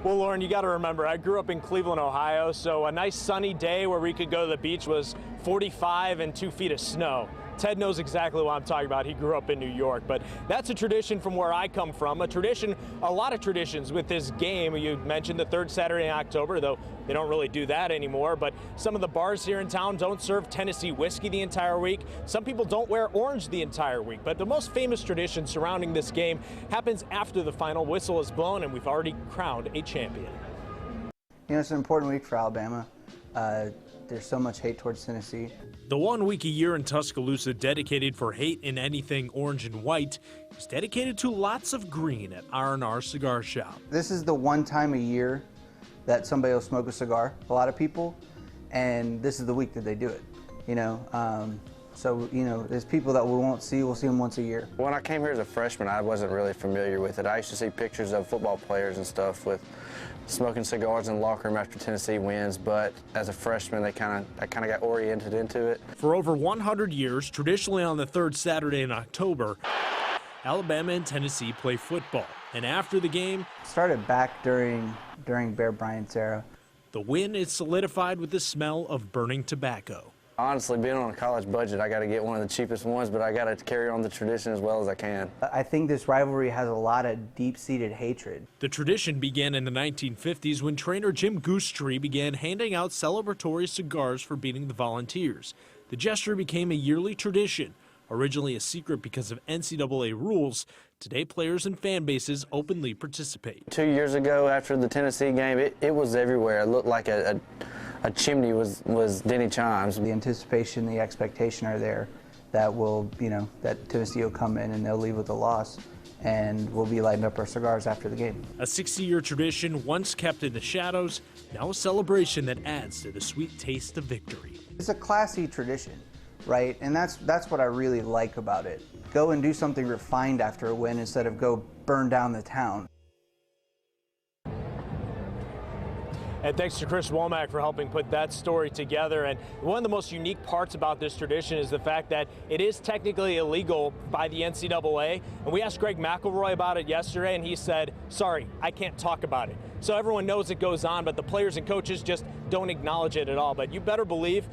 Well, Lauren, you got to remember, I grew up in Cleveland, Ohio, so a nice sunny day where we could go to the beach was 45 and 2 feet of snow. Ted knows exactly what I'm talking about. He grew up in New York, but that's a tradition from where I come from. A lot of traditions with this game. You mentioned the third Saturday in October, though they don't really do that anymore, but some of the bars here in town don't serve Tennessee whiskey the entire week. Some people don't wear orange the entire week, but the most famous tradition surrounding this game happens after the final whistle is blown, and we've already crowned a champion. You know, it's an important week for Alabama. There's so much hate towards Tennessee. The 1 week a year in Tuscaloosa dedicated for hate in anything orange and white is dedicated to lots of green at R&R Cigar Shop. This is the one time a year that somebody will smoke a cigar, a lot of people, and this is the week that they do it, you know. So, you know, there's people that we won't see, we'll see them once a year. When I came here as a freshman, I wasn't really familiar with it. I used to see pictures of football players and stuff with smoking cigars in the locker room after Tennessee wins, but as a freshman, I kind of got oriented into it. For over 100 years, traditionally on the third Saturday in October, Alabama and Tennessee play football. And after the game, It started back during Bear Bryant's era. the win is solidified with the smell of burning tobacco. Honestly, being on a college budget, I got to get one of the cheapest ones, but I got to carry on the tradition as well as I can. I think this rivalry has a lot of deep-seated hatred. The tradition began in the 1950s when trainer Jim Goosetree began handing out celebratory cigars for beating the Volunteers. The gesture became a yearly tradition. Originally a secret because of NCAA rules, today players and fan bases openly participate. 2 years ago, after the Tennessee game, it was everywhere. It looked like a chimney was Denny Chimes. The anticipation, the expectation are there that that Tennessee will come in and they'll leave with a loss, and we'll be lighting up our cigars after the game. A 60-year tradition once kept in the shadows, now a celebration that adds to the sweet taste of victory. It's a classy tradition, right? And that's what I really like about it. Go and do something refined after a win instead of go burn down the town. And thanks to Chris Womack for helping put that story together. And one of the most unique parts about this tradition is the fact that it is technically illegal by the NCAA. And we asked Greg McElroy about it yesterday, and he said, sorry, I can't talk about it. So everyone knows it goes on, but the players and coaches just don't acknowledge it at all. But you better believe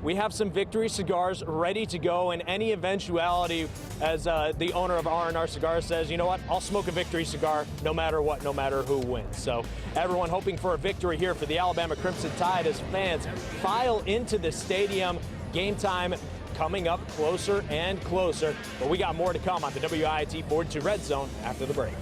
we have some victory cigars ready to go in any eventuality. As the owner of R&R Cigars says, you know what, I'll smoke a victory cigar no matter what, no matter who wins. So everyone hoping for a victory here for the Alabama Crimson Tide as fans file into the stadium. Game time coming up closer and closer. But we got more to come on the WIT 42 Red Zone after the break.